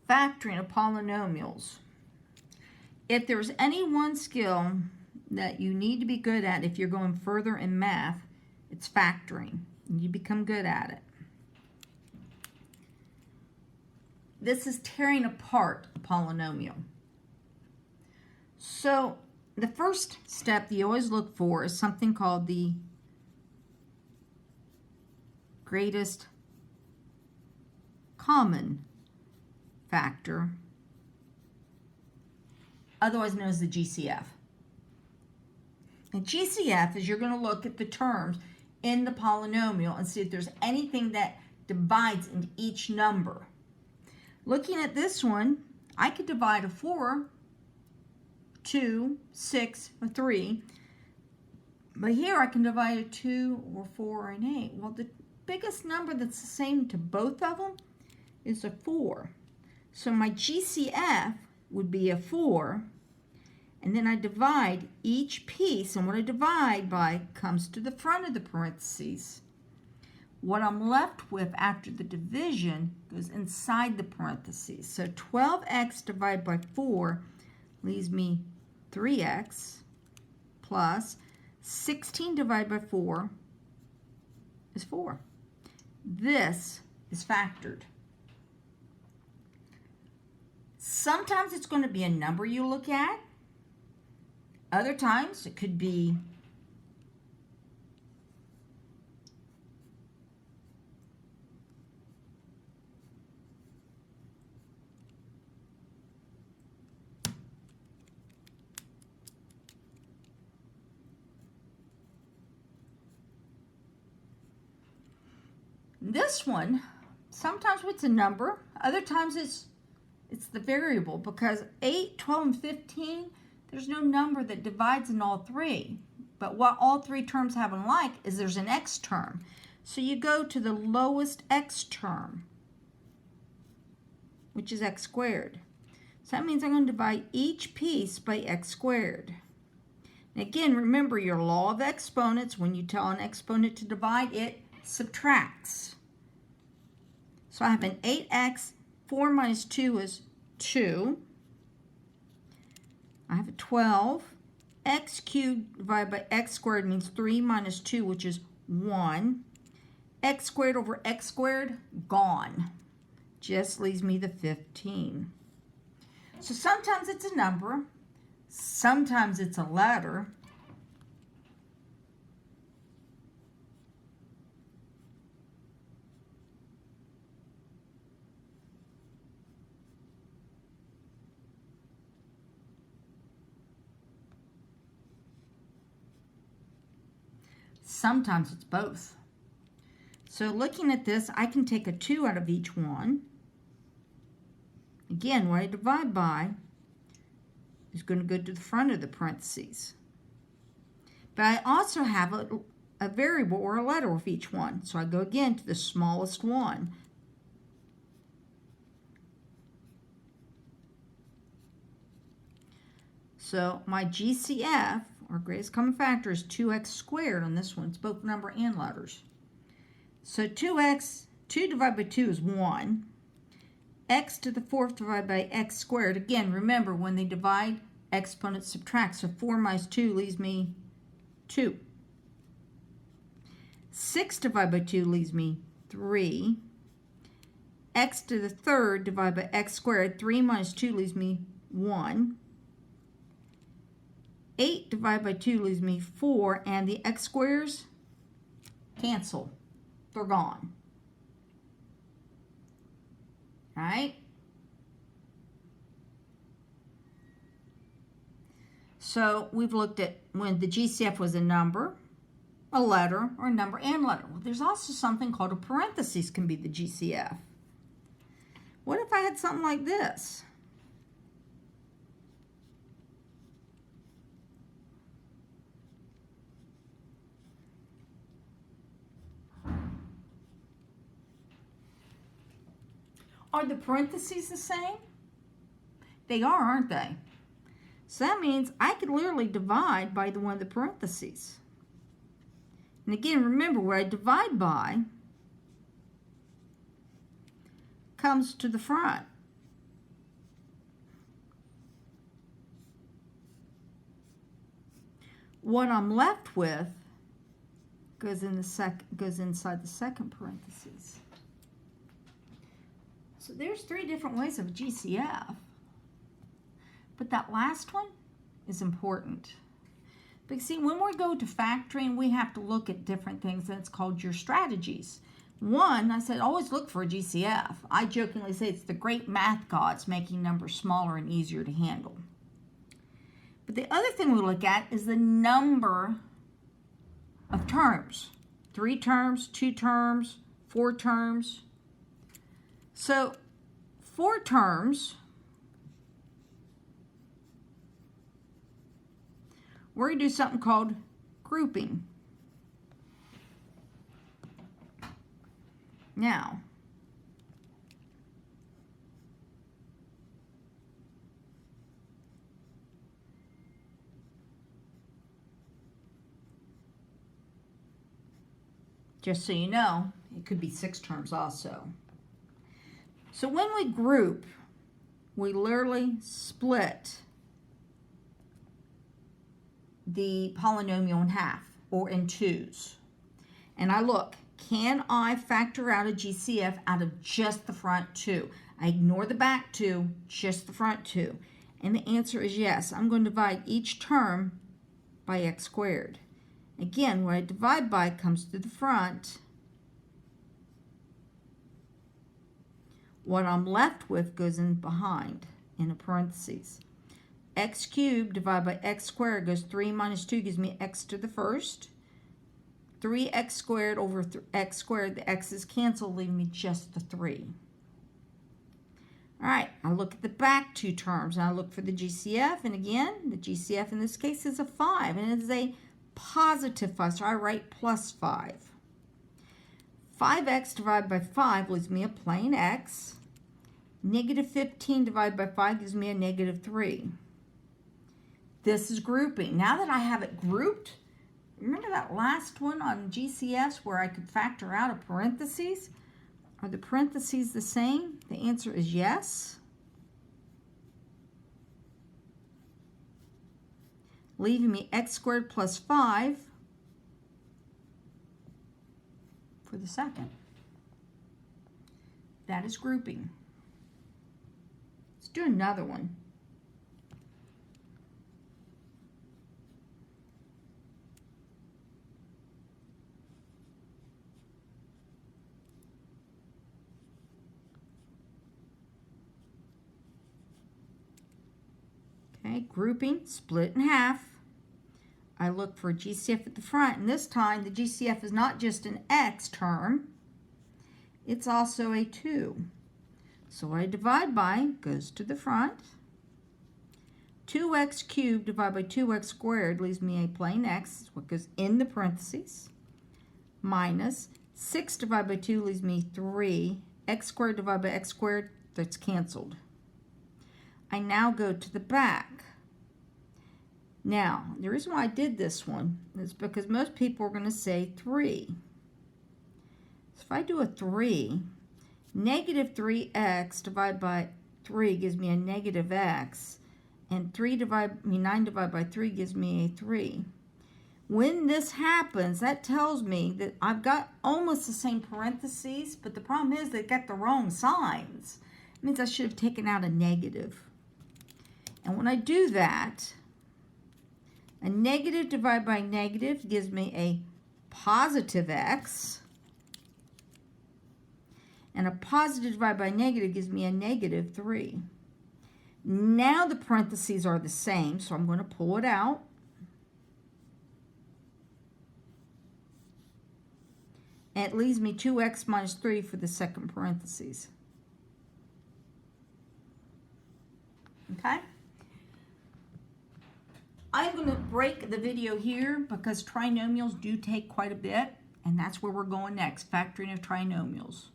Factoring of polynomials. If there's any one skill that you need to be good at if you're going further in math, it's factoring. You become good at it. This is tearing apart a polynomial. So the first step that you always look for is something called the greatest common factor, otherwise known as the GCF. And GCF is you're going to look at the terms in the polynomial and see if there's anything that divides into each number. Looking at this one, I could divide a 4, 2, 6, or 3. But here I can divide a 2 or 4 or an 8. Well, the biggest number that's the same to both of them is a 4. So my GCF would be a 4. And then I divide each piece, and what I divide by comes to the front of the parentheses. What I'm left with after the division goes inside the parentheses. So 12x divided by 4 leaves me 3x plus 16 divided by 4 is 4. This is factored. Sometimes it's going to be a number you look at. Other times it could be this one. Sometimes it's a number, other times it's the variable, because 8, 12, and 15, there's no number that divides in all three. But what all three terms have in like is there's an x term. So you go to the lowest x term, which is x squared. So that means I'm going to divide each piece by x squared. And again, remember your law of exponents. When you tell an exponent to divide, it subtracts. So I have an 8x, 4 minus 2 is 2. I have a 12. X cubed divided by x squared means 3 minus 2, which is 1. X squared over x squared, gone. Just leaves me the 15. So sometimes it's a number, sometimes it's a letter. Sometimes it's both. So looking at this, I can take a 2 out of each one. Again, what I divide by is going to go to the front of the parentheses. But I also have a variable or a letter with each one. So I go again to the smallest one. So my GCF, or greatest common factor, is 2x squared on this one. It's both number and letters. So 2x, 2 divided by 2 is 1. X to the 4th divided by x squared. Again, remember, when they divide, exponents subtract. So 4 minus 2 leaves me 2. 6 divided by 2 leaves me 3. X to the 3rd divided by x squared. 3 minus 2 leaves me 1. 8 divided by 2 leaves me 4, and the x squares cancel. They're gone. All right? So we've looked at when the GCF was a number, a letter, or a number and letter. Well, there's also something called a parenthesis can be the GCF. What if I had something like this? Are the parentheses the same? They are, aren't they? So that means I could literally divide by the one of the parentheses. And again, remember, what I divide by comes to the front. What I'm left with goes inside the second parentheses. So there's 3 different ways of GCF. But that last one is important. But see, when we go to factoring, we have to look at different things, and it's called your strategies. One, I said, always look for a GCF. I jokingly say it's the great math gods making numbers smaller and easier to handle. But the other thing we look at is the number of terms. 3 terms, 2 terms, 4 terms. So 4 terms, we're going to do something called grouping. Now, just so you know, it could be 6 terms also. So when we group, we literally split the polynomial in half, or in 2s. And I look, can I factor out a GCF out of just the front 2? I ignore the back 2, just the front 2. And the answer is yes. I'm going to divide each term by x squared. Again, what I divide by comes to the front. What I'm left with goes in behind, in a parentheses. X cubed divided by x squared goes 3 minus 2 gives me x to the first. 3x squared over x squared, the x's cancel, leaving me just the 3. All right, I look at the back 2 terms, and I look for the GCF, and again, the GCF in this case is a 5, and it is a positive 5, so I write plus 5. 5x divided by 5 leaves me a plain x. Negative 15 divided by 5 gives me a negative 3. This is grouping. Now that I have it grouped, remember that last one on GCFs where I could factor out a parentheses? Are the parentheses the same? The answer is yes. Leaving me x squared plus 5 for the second. That is grouping. Let's do another one. Okay, grouping, split in half. I look for a GCF at the front, and this time the GCF is not just an x term, it's also a 2. So what I divide by goes to the front. 2x cubed divided by 2x squared leaves me a plain x, what goes in the parentheses, minus 6 divided by 2 leaves me 3. X squared divided by x squared, that's canceled. I now go to the back. Now, the reason why I did this one is because most people are going to say 3. So if I do a 3, negative 3x divided by 3 gives me a negative x, and 9 divided by 3 gives me a 3. When this happens, that tells me that I've got almost the same parentheses, but the problem is they got the wrong signs. It means I should have taken out a negative. And when I do that, a negative divided by negative gives me a positive x, and a positive divided by negative gives me a negative 3. Now the parentheses are the same, so I'm going to pull it out. And it leaves me 2x minus 3 for the second parentheses. Okay? I'm going to break the video here because trinomials do take quite a bit, and that's where we're going next, factoring of trinomials.